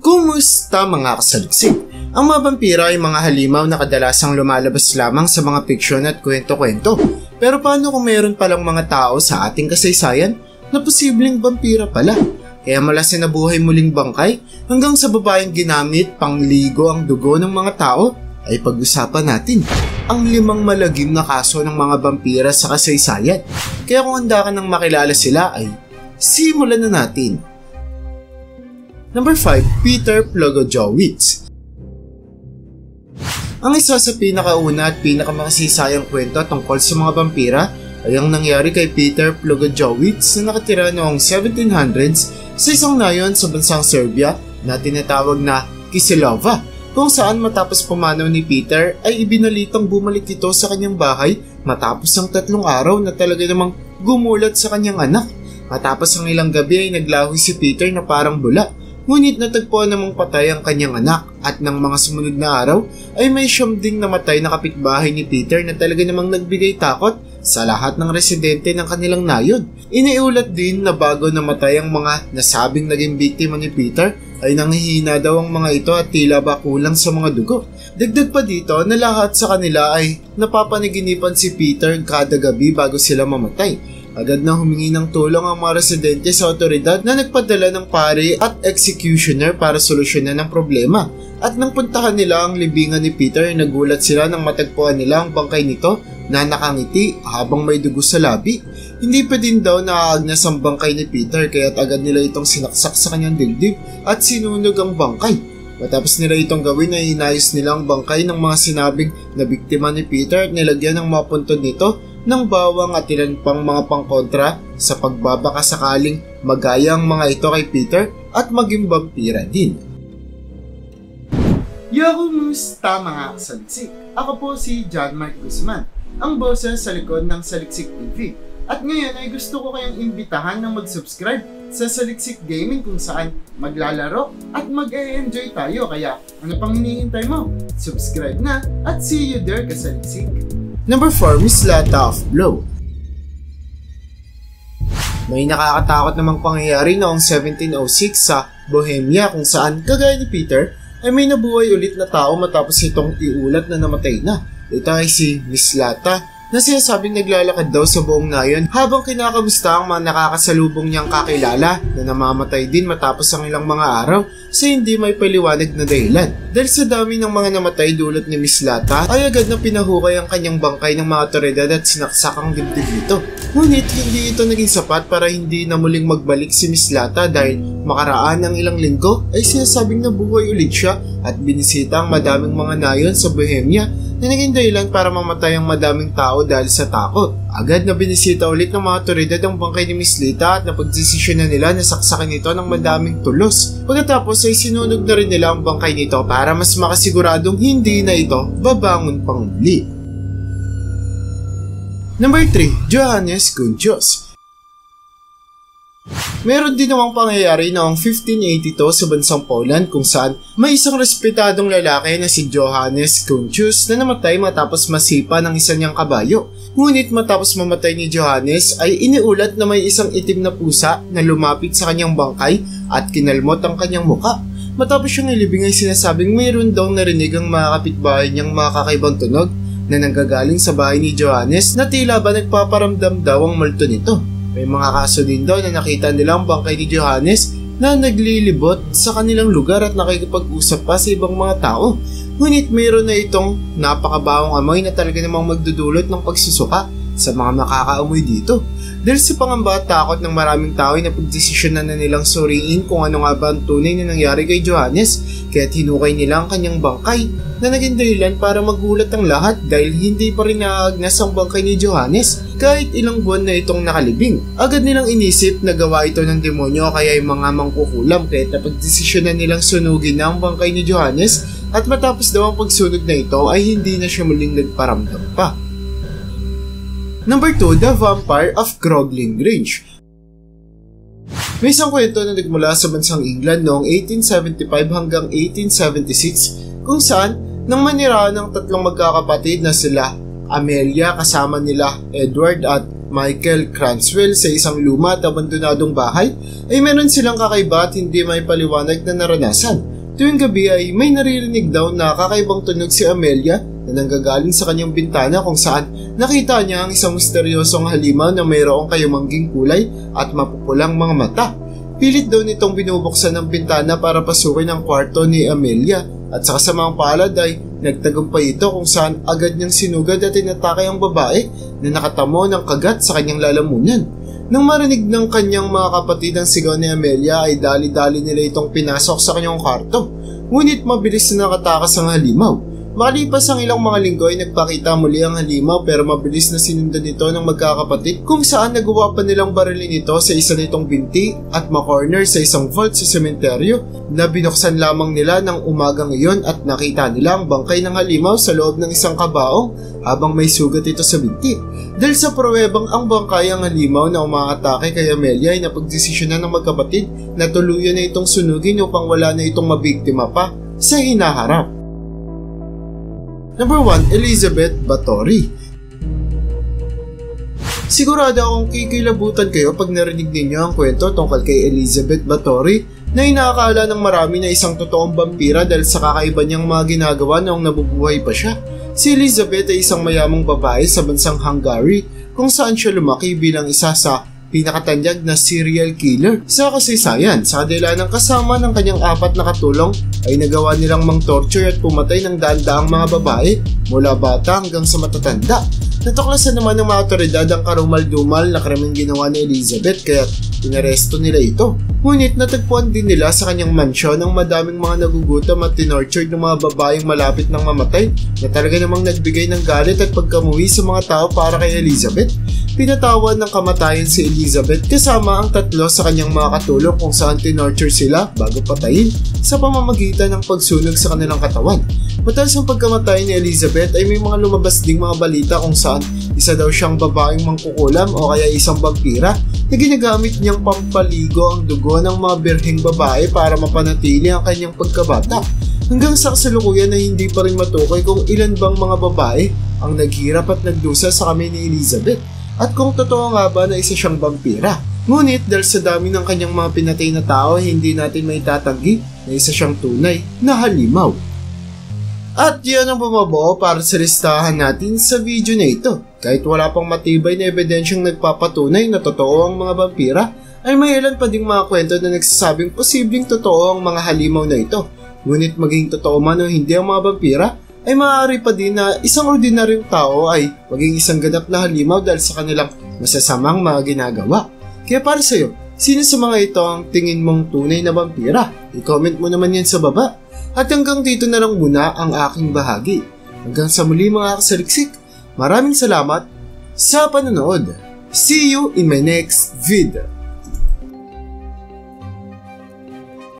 Kumusta mga kasaliksik? Ang mga vampira ay mga halimaw na kadalasang lumalabas lamang sa mga fiksyon at kwento-kwento. Pero paano kung mayroon palang mga tao sa ating kasaysayan na posibleng vampira pala? Kaya mula sinabuhay muling bangkay hanggang sa babaeng ginamit pangligo ang dugo ng mga tao, ay pag-usapan natin ang 5 malagim na kaso ng mga vampira sa kasaysayan. Kaya kung handa ka nang makilala sila ay simulan na natin. Number 5, Peter Blagojevich. Ang isa sa pinakauna at pinakamakasisayang kwento tungkol sa mga vampira ay ang nangyari kay Peter Blagojevich na nakatira noong 1700s sa isang nayon sa bansang Serbia na tinatawag na Kisilova, kung saan matapos pumanaw ni Peter ay ibinalitang bumalik ito sa kanyang bahay matapos ang 3 araw na talaga namang gumulat sa kanyang anak. Matapos ang ilang gabi ay naglahoy si Peter na parang bula, ngunit natagpuan namang patay ang kanyang anak at ng mga sumunod na araw ay may 9 ding namatay na kapitbahay ni Peter na talaga namang nagbigay takot sa lahat ng residente ng kanilang nayon. Iniulat din na bago namatay ang mga nasabing naging biktima ni Peter ay nanghihina daw ang mga ito at tila ba kulang sa mga dugo. Dagdag pa dito na lahat sa kanila ay napapanaginipan si Peter kada gabi bago sila mamatay. Agad na humingi ng tulong ang mga residente sa otoridad na nagpadala ng pari at executioner para solusyonan ang problema. At nang puntahan nila ang libingan ni Peter, nagulat sila nang matagpuan nila ang bangkay nito na nakangiti habang may dugo sa labi. Hindi pa din daw naaagnas ang bangkay ni Peter kaya't agad nila itong sinaksak sa kanyang dibdib at sinunog ang bangkay. Matapos nila itong gawin ay inayos nila ang bangkay ng mga sinabing na biktima ni Peter at nilagyan ng mga puntod nito ng bawang at ilan pang mga pangkontra sa pagbabaka sakaling magaya ang mga ito kay Peter at maging vampira din. Kumusta mga kasaliksik? Ako po si John Mark Guzman, ang boses sa likod ng Saliksik TV. At ngayon ay gusto ko kayong imbitahan na mag-subscribe sa Saliksik Gaming kung saan maglalaro at mag-e-enjoy tayo. Kaya ano pang hinihintay mo? Subscribe na at see you there kasaliksik! Number 4, Mislata of Blow. May nakakatakot namang pangyayari noong 1706 sa Bohemia kung saan kagaya ni Peter ay may nabuhay ulit na tao matapos itong iulat na namatay na. Ito ay si Mislata na sinasabing naglalakad daw sa buong nayon habang kinakamusta ang mga nakakasalubong niyang kakilala na namamatay din matapos ang ilang mga araw sa hindi may paliwanag na dahilan. Dahil sa dami ng mga namatay dulot ni Mislata ay agad na pinahukay ang kanyang bangkay ng mga otoridad at sinaksak ang dibdib nito. Ngunit hindi ito naging sapat para hindi na muling magbalik si Mislata dahil makaraan ng ilang linggo ay sinasabing nabuhay ulit siya at binisita ang madaming mga nayon sa Bohemia na naging dahilan para mamatay ang madaming tao dahil sa takot. Agad na binisita ulit ng mga otoridad ang bangkay ni Mislata at napagdesisyonan nila na saksakin ito ng madaming tulos. Pagkatapos ay sinunog na rin nila ang bangkay nito para mas makasiguradong hindi na ito babangon pang muli. Number 3, Johannes Cuncius. Meron din namang pangyayari noong 1582 sa bansang Poland kung saan may isang respetadong lalaki na si Johannes Cuncius na namatay matapos masipa ng isa niyang kabayo. Ngunit matapos mamatay ni Johannes ay iniulat na may isang itim na pusa na lumapit sa kanyang bangkay at kinalmot ang kanyang muka. Matapos siyang ilibing ay sinasabing mayroon daw narinig ang mga kapitbahay niyang mga kakaibang tunog na nanggagaling sa bahay ni Johannes na tila ba nagpaparamdam daw ang multo nito. May mga kaso din daw na nakita nilang bangkay ni Johannes na naglilibot sa kanilang lugar at nakikipag-usap pa sa ibang mga tao. Ngunit mayroon na itong napakabawang amoy na talaga namang magdudulot ng pagsusuka sa mga makakaamoy dito. Dahil sa pangamba at takot ng maraming tao ay napagdesisyonan na nilang suriin kung ano nga ba ang tunay na nangyari kay Johannes, kaya't hinukay nila ang kanyang bangkay na naging dahilan para magulat ang lahat dahil hindi pa rin naaagnas ang bangkay ni Johannes kahit ilang buwan na itong nakalibing. Agad nilang inisip na gawa ito ng demonyo kaya ay mga mangkukulam kaya't napagdesisyonan nilang sunugin na ang bangkay ni Johannes at matapos daw ang pagsunog na ito ay hindi na siya muling nagparamdam pa. Number 2, The Vampire of Crogling Grange. May isang kwento na nagmula sa bansang England noong 1875 hanggang 1876 kung saan nang maniraan ng 3 magkakapatid na sila Amelia kasama nila Edward at Michael Cranswell sa isang luma at abandonadong bahay ay meron silang kakaiba at hindi may paliwanag na naranasan. Tuwing gabi ay may naririnig daw na kakaibang tunog si Amelia na nanggagaling sa kanyang bintana kung saan nakita niya ang isang misteryosong halimaw na mayroong kayamangging kulay at mapupulang mga mata. Pilit daw nitong binubuksan ng bintana para pasukin ang kwarto ni Amelia at sa kasamang palad ay nagtagumpay ito kung saan agad niyang sinugad at inatake ang babae na nakatamo ng kagat sa kanyang lalamunan. Nang marinig ng kanyang mga kapatid ang sigaw ni Amelia ay dali-dali nila itong pinasok sa kanyang kwarto. Ngunit mabilis na nakatakas ang halimaw. Makalipas ang ilang mga linggo ay nagpakita muli ang halimaw pero mabilis na sinundan ito ng magkakapatid kung saan nagawa pa nilang barilin ito sa isa nitong binti at makorner sa isang vault sa sementeryo na binuksan lamang nila ng umagang iyon at nakita nila ang bangkay ng halimaw sa loob ng isang kabaong habang may sugat ito sa binti. Dahil sa pruwebang ang bangkay ang halimaw na umaatake kay Amelia ay napagdesisyonan ng magkapatid na tuluyan na itong sunugin upang wala na itong mabiktima pa sa hinaharap. Number 1. Elizabeth Bathory. Sigurado akong kikilabutan kayo pag narinig ninyo ang kwento tungkol kay Elizabeth Bathory na inaakala ng marami na isang totoong vampira dahil sa kakaiba niyang mga ginagawa noong nabubuhay pa siya. Si Elizabeth ay isang mayamang babae sa bansang Hungary kung saan siya lumaki bilang isa sa pinakatanyag na serial killer sa kasaysayan. Sa kadila ng kasama ng kanyang 4 na katulong ay nagawa nilang mang-torture at pumatay ng daan-daang mga babae mula bata hanggang sa matatanda. Natuklasan naman ng mga otoridad ang karumal-dumal na krimeng ginawa ni Elizabeth kaya inaresto nila ito. Ngunit natagpuan din nila sa kanyang mansyon ang madaming mga nagugutom at tinortured ng mga babaeng malapit ng mamatay na talaga namang nagbigay ng galit at pagkamuhi sa mga tao para kay Elizabeth. Pinatawan ng kamatayan si Elizabeth kasama ang 3 sa kanyang mga katulong kung saan tinorture sila bago patayin sa pamamagitan ng pagsunog sa kanilang katawan. Matapos ang pagkamatay ni Elizabeth ay may mga lumabas ding mga balita kung saan isa daw siyang babaeng mangkukulam o kaya isang vampira na ginagamit niyang pampaligo ang dugo ng mga birheng babae para mapanatili ang kanyang pagkabata. Hanggang sa kasalukuyan ay hindi pa rin matukoy kung ilan bang mga babae ang naghirap at nagdusa sa kamay ni Elizabeth at kung totoo nga ba na isa siyang vampira. Ngunit dahil sa dami ng kanyang mga pinatay na tao ay hindi natin may tatanggi na isa siyang tunay na halimaw. At yan ang bumabuo para sa listahan natin sa video na ito. Kahit wala pang matibay na ebidensyang nagpapatunay na totoo ang mga vampira, ay may ilan pa ding mga kwento na nagsasabing posibleng totoo ang mga halimaw na ito. Ngunit maging totoo man o hindi ang mga vampira, ay maaari pa din na isang ordinaryong tao ay maging isang ganap na halimaw dahil sa kanilang masasamang mga ginagawa. Kaya para sa'yo, sino sa mga ito ang tingin mong tunay na vampira? I-comment mo naman yan sa baba. At hanggang dito na lang muna ang aking bahagi. Hanggang sa muli mga kasaliksik, maraming salamat sa panonood. See you in my next video.